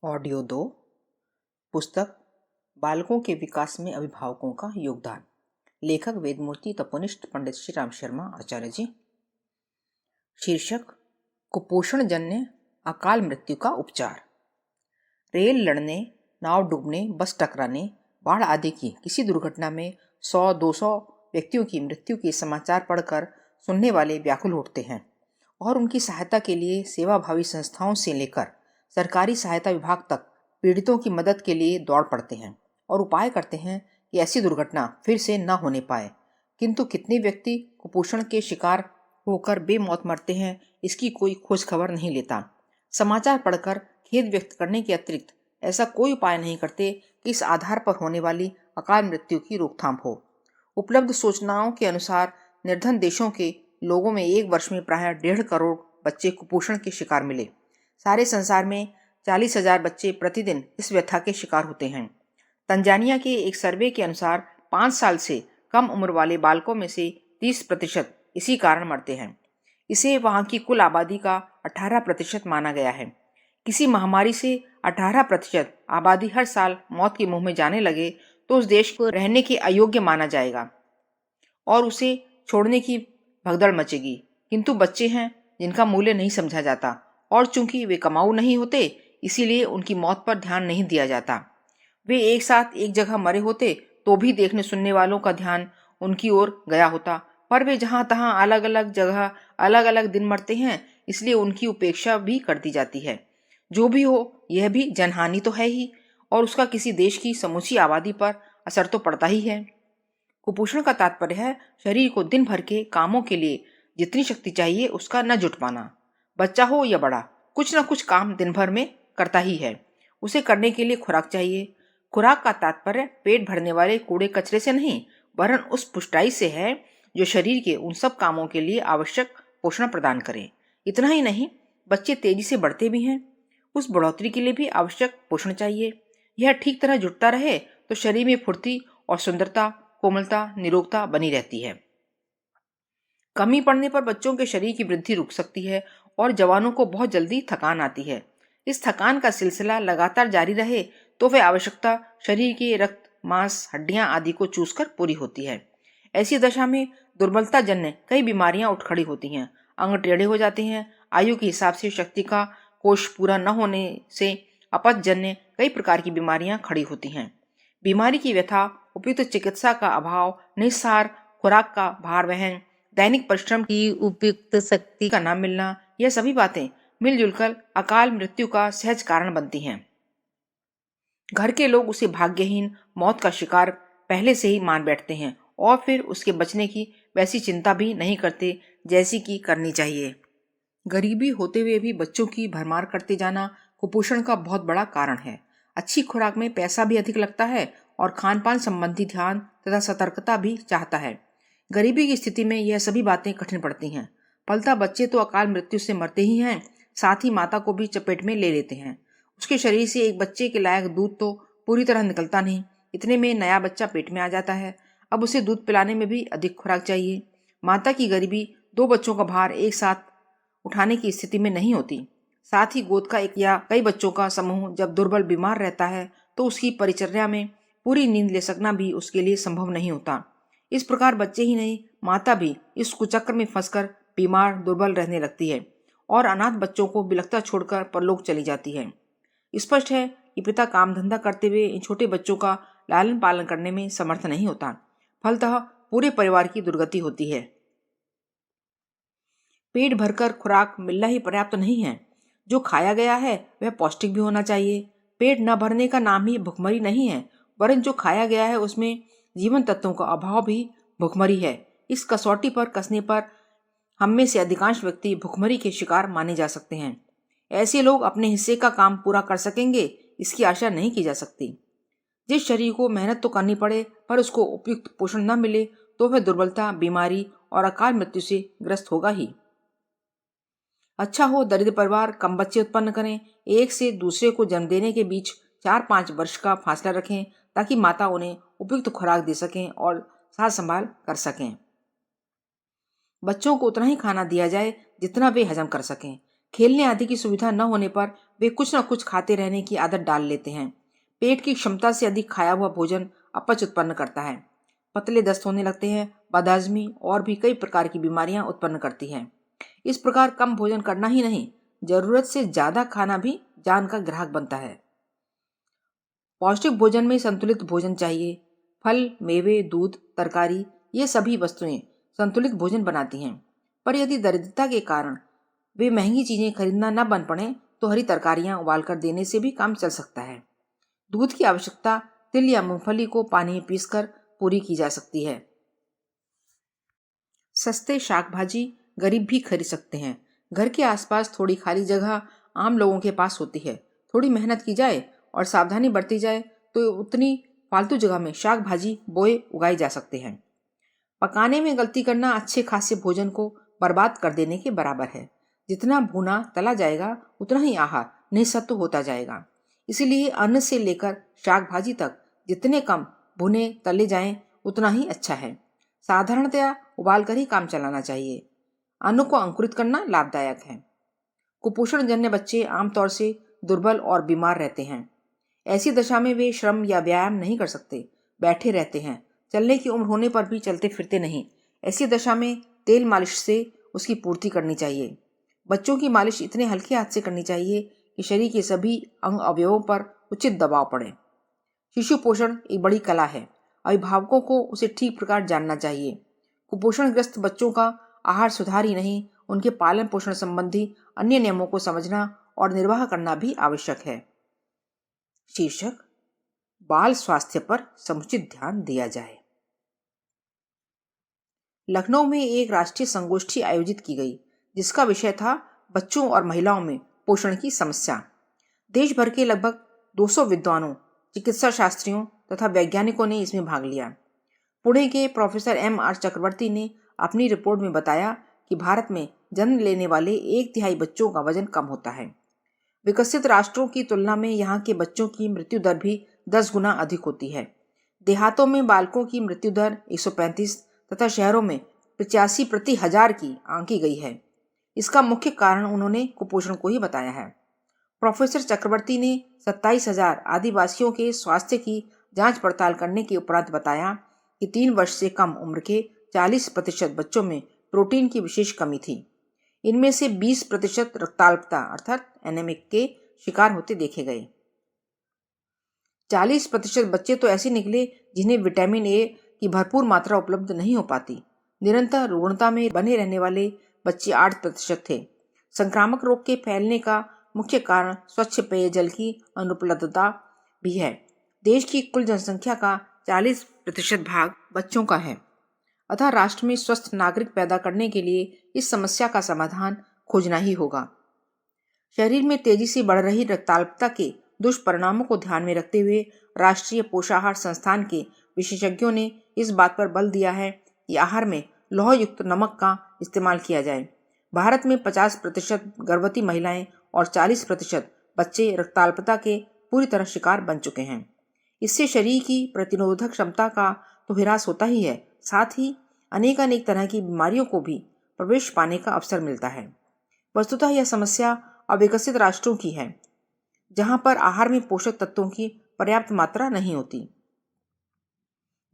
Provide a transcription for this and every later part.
Audio 2 पुस्तक बालकों के विकास में अभिभावकों का योगदान। लेखक वेदमूर्ति तपोनिष्ठ पंडित श्री राम शर्मा आचार्य जी। शीर्षक कुपोषण जन्य अकाल मृत्यु का उपचार। रेल लड़ने, नाव डूबने, बस टकराने, बाढ़ आदि की किसी दुर्घटना में 100-200 व्यक्तियों की मृत्यु के समाचार पढ़कर सुनने वाले व्याकुल उठते हैं और उनकी सहायता के लिए सेवाभावी संस्थाओं से लेकर सरकारी सहायता विभाग तक पीड़ितों की मदद के लिए दौड़ पड़ते हैं और उपाय करते हैं कि ऐसी दुर्घटना फिर से न होने पाए। किंतु कितने व्यक्ति कुपोषण के शिकार होकर बेमौत मरते हैं, इसकी कोई खोज खबर नहीं लेता। समाचार पढ़कर खेद व्यक्त करने के अतिरिक्त ऐसा कोई उपाय नहीं करते कि इस आधार पर होने वाली अकाल मृत्यु की रोकथाम हो। उपलब्ध सूचनाओं के अनुसार निर्धन देशों के लोगों में एक वर्ष में प्रायः 1.5 करोड़ बच्चे कुपोषण के शिकार मिले। सारे संसार में 40,000 बच्चे प्रतिदिन इस व्यथा के शिकार होते हैं। तंजानिया के एक सर्वे के अनुसार 5 साल से कम उम्र वाले बालकों में से 30% इसी कारण मरते हैं। इसे वहाँ की कुल आबादी का 18% माना गया है। किसी महामारी से 18% आबादी हर साल मौत के मुंह में जाने लगे तो उस देश को रहने के अयोग्य माना जाएगा और उसे छोड़ने की भगदड़ मचेगी। किंतु बच्चे हैं जिनका मूल्य नहीं समझा जाता और चूंकि वे कमाऊ नहीं होते, इसीलिए उनकी मौत पर ध्यान नहीं दिया जाता। वे एक साथ एक जगह मरे होते तो भी देखने सुनने वालों का ध्यान उनकी ओर गया होता, पर वे जहां तहां अलग अलग जगह अलग अलग दिन मरते हैं, इसलिए उनकी उपेक्षा भी कर दी जाती है। जो भी हो, यह भी जनहानि तो है ही और उसका किसी देश की समूची आबादी पर असर तो पड़ता ही है। कुपोषण का तात्पर्य है शरीर को दिन भर के कामों के लिए जितनी शक्ति चाहिए उसका न जुट पाना। बच्चा हो या बड़ा, कुछ न कुछ काम दिन भर में करता ही है। उसे करने के लिए खुराक चाहिए। खुराक का तात्पर्य पेट भरने वाले कूड़े कचरे से नहीं, वरन उस पुष्टाई से है जो शरीर के उन सब कामों के लिए आवश्यक पोषण प्रदान करे। इतना ही नहीं, बच्चे तेजी से बढ़ते भी हैं, उस बढ़ोतरी के लिए भी आवश्यक पोषण चाहिए। यह ठीक तरह जुटता रहे तो शरीर में फुर्ती और सुंदरता, कोमलता, निरोगता बनी रहती है। कमी पड़ने पर बच्चों के शरीर की वृद्धि रुक सकती है और जवानों को बहुत जल्दी थकान आती है। इस थकान का सिलसिला लगातार जारी रहे तो वह आवश्यकता शरीर के रक्त, मांस, हड्डियां आदि को चूसकर पूरी होती है। ऐसी दशा में दुर्बलता जन्य कई बीमारियां उठ खड़ी होती हैं। अंग टेढ़े हो जाते हैं। आयु के हिसाब से शक्ति का कोष पूरा न होने से अपच जन्य कई प्रकार की बीमारियां खड़ी होती हैं। बीमारी की व्यथा, उपयुक्त चिकित्सा का अभाव, निस्सार खुराक का भार वहन, दैनिक परिश्रम की उपयुक्त शक्ति का न मिलना, यह सभी बातें मिलजुल कर अकाल मृत्यु का सहज कारण बनती हैं। घर के लोग उसे भाग्यहीन, मौत का शिकार पहले से ही मान बैठते हैं और फिर उसके बचने की वैसी चिंता भी नहीं करते जैसी कि करनी चाहिए। गरीबी होते हुए भी बच्चों की भरमार करते जाना कुपोषण का बहुत बड़ा कारण है। अच्छी खुराक में पैसा भी अधिक लगता है और खान पान संबंधी ध्यान तथा सतर्कता भी चाहता है। गरीबी की स्थिति में यह सभी बातें कठिन पड़ती हैं। फलतः बच्चे तो अकाल मृत्यु से मरते ही हैं, साथ ही माता को भी चपेट में ले लेते हैं। उसके शरीर से एक बच्चे के लायक दूध तो पूरी तरह निकलता नहीं, इतने में नया बच्चा पेट में आ जाता है। अब उसे दूध पिलाने में भी अधिक खुराक चाहिए। माता की गरीबी 2 बच्चों का भार एक साथ उठाने की स्थिति में नहीं होती। साथ ही गोद का एक या कई बच्चों का समूह जब दुर्बल बीमार रहता है तो उसकी परिचर्या में पूरी नींद ले सकना भी उसके लिए संभव नहीं होता। इस प्रकार बच्चे ही नहीं, माता भी इस कुचक्र में फंसकर बीमार दुर्बल रहने लगती है और अनाथ बच्चों को बिलखता छोड़कर परलोक चली जाती है। स्पष्ट है कि पिता काम धंधा करते हुए इन छोटे बच्चों का लालन पालन करने में समर्थ नहीं होता। फलतः पूरे परिवार की दुर्गति होती है। पेट भरकर खुराक मिलना ही पर्याप्त नहीं है। जो खाया गया है वह पौष्टिक भी होना चाहिए। पेट न भरने का नाम ही भुखमरी नहीं है, वरन जो खाया गया है उसमें जीवन तत्वों का अभाव भी भुखमरी है। इस कसौटी पर कसने पर हम में से अधिकांश व्यक्ति भुखमरी के शिकार माने जा सकते हैं। ऐसे लोग अपने हिस्से का काम पूरा कर सकेंगे, इसकी आशा नहीं की जा सकती। जिस शरीर को मेहनत तो करनी पड़े पर उसको उपयुक्त पोषण न मिले तो वह दुर्बलता, बीमारी और अकाल मृत्यु से ग्रस्त होगा ही। अच्छा हो दरिद्र परिवार कम बच्चे उत्पन्न करें, एक से दूसरे को जन्म देने के बीच 4-5 वर्ष का फासला रखें ताकि माता उन्हें उपयुक्त खुराक दे सकें और साथ संभाल कर सकें। बच्चों को उतना ही खाना दिया जाए जितना वे हजम कर सकें। खेलने आदि की सुविधा न होने पर वे कुछ न कुछ खाते रहने की आदत डाल लेते हैं। पेट की क्षमता से अधिक खाया हुआ भोजन अपच उत्पन्न करता है। पतले दस्त होने लगते हैं। बदहजमी और भी कई प्रकार की बीमारियां उत्पन्न करती हैं। इस प्रकार कम भोजन करना ही नहीं, जरूरत से ज्यादा खाना भी जान का ग्राहक बनता है। पौष्टिक भोजन में संतुलित भोजन चाहिए। फल, मेवे, दूध, तरकारी, ये सभी वस्तुएं संतुलित भोजन बनाती हैं। पर यदि दरिद्रता के कारण वे महंगी चीजें खरीदना न बन पड़े तो हरी तरकारियां उबालकर देने से भी काम चल सकता है। दूध की आवश्यकता तिल या मूंगफली को पानी में पीसकर पूरी की जा सकती है। सस्ते शाक भाजी गरीब भी खरीद सकते हैं। घर के आसपास थोड़ी खाली जगह आम लोगों के पास होती है। थोड़ी मेहनत की जाए और सावधानी बरती जाए तो उतनी फालतू जगह में शाक भाजी बोए उगाए जा सकते हैं। पकाने में गलती करना अच्छे खासे भोजन को बर्बाद कर देने के बराबर है। जितना भुना तला जाएगा उतना ही आहार निःसत्व होता जाएगा। इसीलिए अन्न से लेकर शाक भाजी तक जितने कम भुने तले जाएं उतना ही अच्छा है। साधारणतया उबाल कर ही काम चलाना चाहिए। अन्न को अंकुरित करना लाभदायक है। कुपोषण जन्य बच्चे आमतौर से दुर्बल और बीमार रहते हैं। ऐसी दशा में वे श्रम या व्यायाम नहीं कर सकते, बैठे रहते हैं। चलने की उम्र होने पर भी चलते फिरते नहीं। ऐसी दशा में तेल मालिश से उसकी पूर्ति करनी चाहिए। बच्चों की मालिश इतने हल्के हाथ से करनी चाहिए कि शरीर के सभी अंग अवयवों पर उचित दबाव पड़े। शिशु पोषण एक बड़ी कला है। अभिभावकों को उसे ठीक प्रकार जानना चाहिए। कुपोषणग्रस्त बच्चों का आहार सुधार ही नहीं, उनके पालन पोषण संबंधी अन्य नियमों को समझना और निर्वाह करना भी आवश्यक है। शीर्षक: बाल स्वास्थ्य पर समुचित ध्यान दिया जाए। लखनऊ में एक राष्ट्रीय संगोष्ठी आयोजित की गई जिसका विषय था बच्चों और महिलाओं में पोषण की समस्या। देश भर के लगभग 200 विद्वानों, चिकित्सा शास्त्रियों तथा वैज्ञानिकों ने इसमें भाग लिया। पुणे के प्रोफेसर M.R. चक्रवर्ती ने अपनी रिपोर्ट में बताया कि भारत में जन्म लेने वाले 1/3 बच्चों का वजन कम होता है। विकसित राष्ट्रों की तुलना में यहाँ के बच्चों की मृत्यु दर भी 10 गुना अधिक होती है। देहातों में बालकों की मृत्यु दर 135 तथा शहरों में 85 प्रति हजार की आंकी गई है। इसका मुख्य कारण उन्होंने कुपोषण को ही बताया है। प्रोफेसर चक्रवर्ती ने 27,000 आदिवासियों के स्वास्थ्य की जांच पड़ताल करने के उपरांत बताया कि 3 वर्ष से कम उम्र के 40% बच्चों में प्रोटीन की विशेष कमी थी। इनमें से 20% रक्ताल्पता अर्थात एनीमिक के शिकार होते देखे गए। 40% बच्चे तो ऐसे निकले जिन्हें विटामिन ए की भरपूर मात्रा उपलब्ध नहीं हो पाती। निरंतर रुग्णता में बने रहने वाले बच्चे 8% थे। संक्रामक रोग के फैलने का मुख्य कारण स्वच्छ पेयजल की अनुपलब्धता भी है। देश की कुल जनसंख्या का 40% भाग बच्चों का है। अतः राष्ट्र में स्वस्थ नागरिक पैदा करने के लिए इस समस्या का समाधान खोजना ही होगा। शरीर में तेजी से बढ़ रही रक्ताल्पता के दुष्परिणामों को ध्यान में रखते हुए राष्ट्रीय पोषाहार संस्थान के विशेषज्ञों ने इस बात पर बल दिया है कि आहार में लौह युक्त नमक का इस्तेमाल किया जाए। भारत में 50% गर्भवती महिलाएं और 40% बच्चे रक्ताल्पता के पूरी तरह शिकार बन चुके हैं। इससे शरीर की प्रतिरोधक क्षमता का तो ह्रास होता ही है, साथ ही अनेक तरह की बीमारियों को भी प्रवेश पाने का अवसर मिलता है। वस्तुतः यह समस्या अविकसित राष्ट्रों की है, जहां पर आहार में पोषक तत्वों की पर्याप्त मात्रा नहीं होती।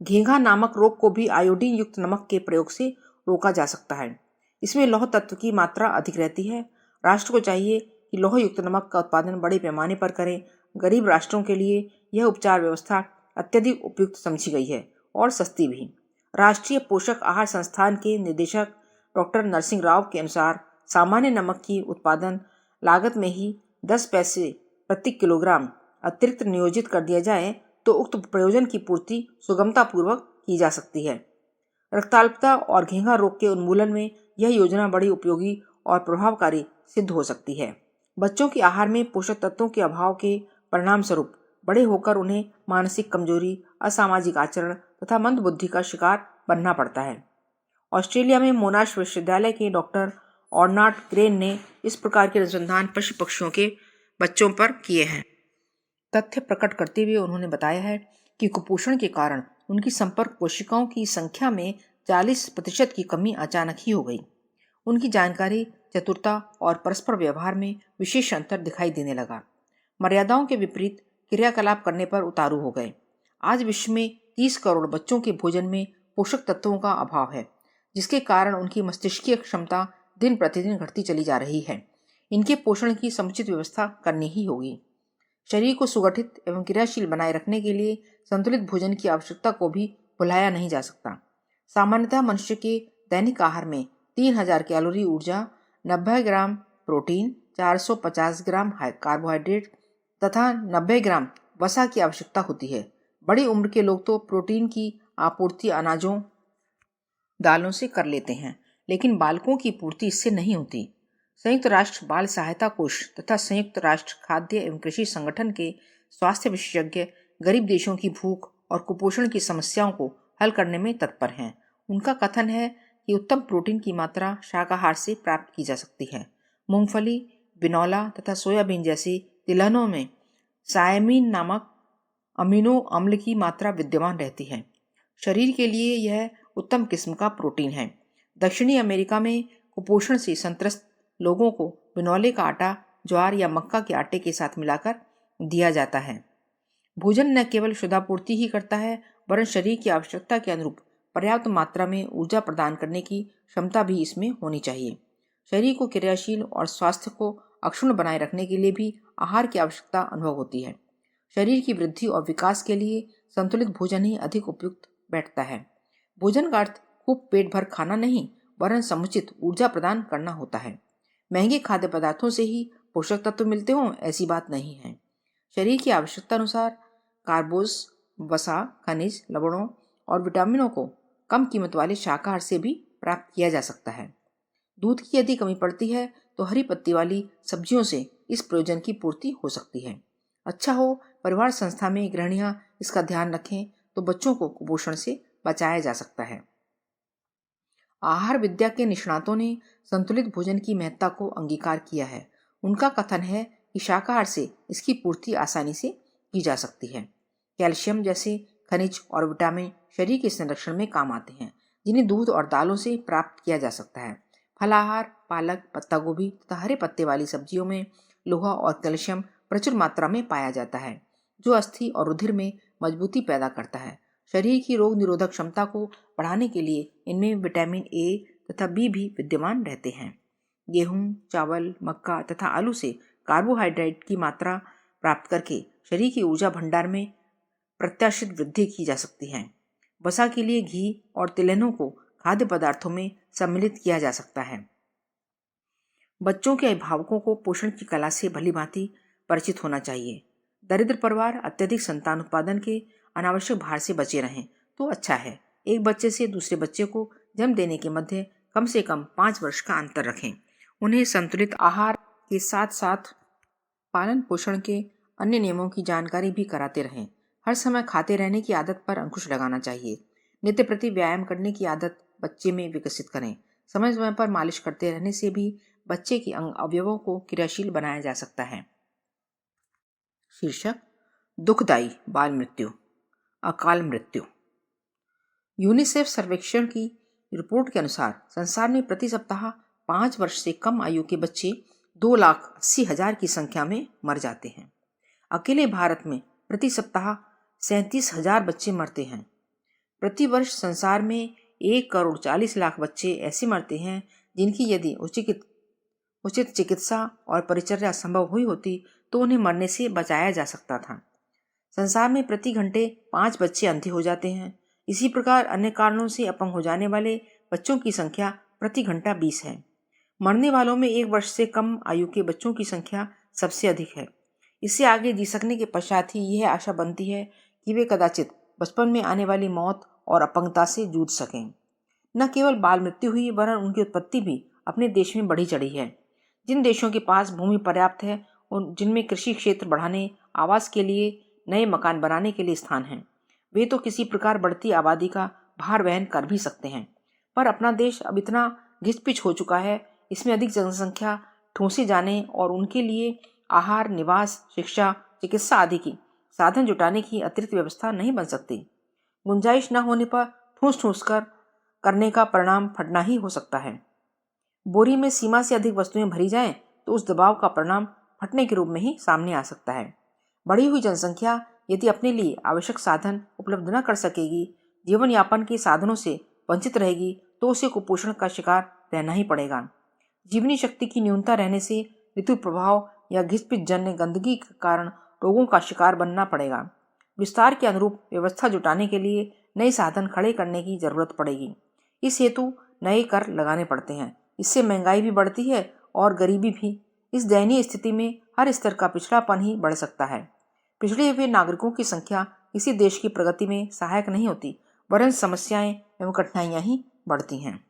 घेंघा नामक रोग को भी आयोडीन युक्त नमक के प्रयोग से रोका जा सकता है। इसमें लौह तत्व की मात्रा अधिक रहती है। राष्ट्र को चाहिए कि लौह युक्त नमक का उत्पादन बड़े पैमाने पर करें। गरीब राष्ट्रों के लिए यह उपचार व्यवस्था अत्यधिक उपयुक्त समझी गई है और सस्ती भी। राष्ट्रीय पोषक आहार संस्थान के निदेशक डॉक्टर नरसिंह राव के अनुसार सामान्य नमक की उत्पादन लागत में ही 10 पैसे प्रति किलोग्राम अतिरिक्त नियोजित कर दिया जाए तो उक्त प्रयोजन की पूर्ति सुगमतापूर्वक की जा सकती है। रक्ताल्पता और घेंघा रोग के उन्मूलन में यह योजना बड़ी उपयोगी और प्रभावकारी सिद्ध हो सकती है। बच्चों के आहार में पोषक तत्वों के अभाव के परिणाम स्वरूप बड़े होकर उन्हें मानसिक कमजोरी, असामाजिक आचरण तथा मंद बुद्धि का शिकार बनना पड़ता है। ऑस्ट्रेलिया में मोनाश विश्वविद्यालय के डॉक्टर ऑर्नाट क्रेन ने इस प्रकार के अनुसंधान पशु पक्षियों के बच्चों पर किए हैं। तथ्य प्रकट करते हुए उन्होंने बताया है कि कुपोषण के कारण उनकी संपर्क कोशिकाओं की संख्या में 40% की कमी अचानक ही हो गई। उनकी जानकारी चतुरता और परस्पर व्यवहार में विशेष अंतर दिखाई देने लगा। मर्यादाओं के विपरीत क्रियाकलाप करने पर उतारू हो गए। आज विश्व में 30 करोड़ बच्चों के भोजन में पोषक तत्वों का अभाव है, जिसके कारण उनकी मस्तिष्कीय क्षमता दिन प्रतिदिन घटती चली जा रही है। इनके पोषण की समुचित व्यवस्था करनी ही होगी। शरीर को सुगठित एवं क्रियाशील बनाए रखने के लिए संतुलित भोजन की आवश्यकता को भी भुलाया नहीं जा सकता। सामान्यतः मनुष्य के दैनिक आहार में 3000 कैलोरी ऊर्जा, 90 ग्राम प्रोटीन, 450 ग्राम कार्बोहाइड्रेट तथा 90 ग्राम वसा की आवश्यकता होती है। बड़ी उम्र के लोग तो प्रोटीन की आपूर्ति अनाजों, दालों से कर लेते हैं, लेकिन बालकों की पूर्ति इससे नहीं होती। संयुक्त राष्ट्र बाल सहायता कोष तथा संयुक्त राष्ट्र खाद्य एवं कृषि संगठन के स्वास्थ्य विशेषज्ञ गरीब देशों की भूख और कुपोषण की समस्याओं को हल करने में तत्पर हैं। उनका कथन है कि उत्तम प्रोटीन की मात्रा शाकाहार से प्राप्त की जा सकती है। मूंगफली, बिनौला तथा सोयाबीन जैसी तिलहनों में सायमीन नामक अमीनो अम्ल की मात्रा विद्यमान रहती है। शरीर के लिए यह उत्तम किस्म का प्रोटीन है। दक्षिणी अमेरिका में कुपोषण से संत्रस्त लोगों को बिनौले का आटा ज्वार या मक्का के आटे के साथ मिलाकर दिया जाता है। भोजन न केवल शुद्धापूर्ति ही करता है, वरन शरीर की आवश्यकता के अनुरूप पर्याप्त मात्रा में ऊर्जा प्रदान करने की क्षमता भी इसमें होनी चाहिए। शरीर को क्रियाशील और स्वास्थ्य को अक्षुण्ण बनाए रखने के लिए भी आहार की आवश्यकता अनुभव होती है। शरीर की वृद्धि और विकास के लिए संतुलित भोजन ही अधिक उपयुक्त बैठता है। भोजन का अर्थ खूब पेट भर खाना नहीं, वरन समुचित ऊर्जा प्रदान करना होता है। महंगे खाद्य पदार्थों से ही पोषक तत्व मिलते हों ऐसी बात नहीं है। शरीर की आवश्यकता अनुसार कार्बोज, वसा, खनिज, लवणों और विटामिनों को कम कीमत वाले शाकाहार से भी प्राप्त किया जा सकता है। दूध की यदि कमी पड़ती है तो हरी पत्ती वाली सब्जियों से इस प्रयोजन की पूर्ति हो सकती है। अच्छा हो परिवार संस्था में गृहिणियां इसका ध्यान रखें तो बच्चों को कुपोषण से बचाया जा सकता है। आहार विद्या के निष्णातों ने संतुलित भोजन की महत्ता को अंगीकार किया है। उनका कथन है कि शाकाहार से इसकी पूर्ति आसानी से की जा सकती है। कैल्शियम जैसे खनिज और विटामिन शरीर के संरक्षण में काम आते हैं, जिन्हें दूध और दालों से प्राप्त किया जा सकता है। फलाहार, पालक, पत्ता गोभी तथा हरे पत्ते वाली सब्जियों में लोहा और कैल्शियम प्रचुर मात्रा में पाया जाता है, जो अस्थि और रुधिर में मजबूती पैदा करता है। शरीर की रोग निरोधक क्षमता को बढ़ाने के लिए इनमें विटामिन ए तथा बी भी विद्यमान रहते हैं। गेहूं, चावल, मक्का तथा आलू से कार्बोहाइड्रेट की मात्रा प्राप्त करके शरीर की ऊर्जा भंडार में प्रत्याशित वृद्धि की जा सकती है। वसा के लिए घी और तिलहनों को खाद्य पदार्थों में सम्मिलित किया जा सकता है। बच्चों के अभिभावकों को पोषण की कला से भलीभांति परिचित होना चाहिए। दरिद्र परिवार अत्यधिक संतान उत्पादन के अनावश्यक भार से बचे रहें तो अच्छा है। एक बच्चे से दूसरे बच्चे को जन्म देने के मध्य कम से कम 5 वर्ष का अंतर रखें। उन्हें संतुलित आहार के साथ साथ पालन पोषण के अन्य नियमों की जानकारी भी कराते रहें। हर समय खाते रहने की आदत पर अंकुश लगाना चाहिए। नित्य प्रति व्यायाम करने की आदत बच्चे में विकसित करें। समय समय पर मालिश करते रहने से भी बच्चे के अंग अवयवों को क्रियाशील बनाया जा सकता है। शीर्षक: दुखदायी बाल मृत्यु, अकाल मृत्यु। यूनिसेफ सर्वेक्षण की रिपोर्ट के अनुसार संसार में प्रति सप्ताह 5 वर्ष से कम आयु के बच्चे 2,80,000 की संख्या में मर जाते हैं। अकेले भारत में प्रति सप्ताह 37,000 बच्चे मरते हैं। प्रति वर्ष संसार में 1,40,00,000 बच्चे ऐसे मरते हैं जिनकी यदि उचित चिकित्सा और परिचर्या संभव हुई होती तो उन्हें मरने से बचाया जा सकता था। संसार में प्रति घंटे 5 बच्चे अंधे हो जाते हैं। इसी प्रकार अन्य कारणों से अपंग हो जाने वाले बच्चों की संख्या प्रति घंटा 20 है। मरने वालों में 1 वर्ष से कम आयु के बच्चों की संख्या सबसे अधिक है। इससे आगे जी सकने के पश्चात ही यह आशा बनती है कि वे कदाचित बचपन में आने वाली मौत और अपंगता से जूझ सकें। न केवल बाल मृत्यु हुई वरन उनकी उत्पत्ति भी अपने देश में बढ़ी चढ़ी है। जिन देशों के पास भूमि पर्याप्त है और जिनमें कृषि क्षेत्र बढ़ाने, आवास के लिए, नए मकान बनाने के लिए स्थान है, वे तो किसी प्रकार बढ़ती आबादी का भार वहन कर भी सकते हैं। पर अपना देश अब इतना घिच-पिच हो चुका है, इसमें अधिक जनसंख्या ठूंसे जाने और उनके लिए आहार, निवास, शिक्षा, चिकित्सा आदि की साधन जुटाने की अतिरिक्त व्यवस्था नहीं बन सकती। गुंजाइश न होने पर ठूस ठूस कर करने का परिणाम फटना ही हो सकता है। बोरी में सीमा से अधिक वस्तुएं भरी जाएं तो उस दबाव का परिणाम फटने के रूप में ही सामने आ सकता है। बढ़ी हुई जनसंख्या यदि अपने लिए आवश्यक साधन उपलब्ध न कर सकेगी, जीवन यापन के साधनों से वंचित रहेगी, तो उसे कुपोषण का शिकार रहना ही पड़ेगा। जीवनी शक्ति की न्यूनता रहने से ऋतु प्रभाव या घिसपिच जन्य गंदगी के कारण रोगों का शिकार बनना पड़ेगा। विस्तार के अनुरूप व्यवस्था जुटाने के लिए नए साधन खड़े करने की जरूरत पड़ेगी। इस हेतु नए कर लगाने पड़ते हैं। इससे महंगाई भी बढ़ती है और गरीबी भी। इस दयनीय स्थिति में हर स्तर का पिछड़ापन ही बढ़ सकता है। पिछड़े हुए नागरिकों की संख्या किसी देश की प्रगति में सहायक नहीं होती, वरन समस्याएं एवं कठिनाइयां ही बढ़ती हैं।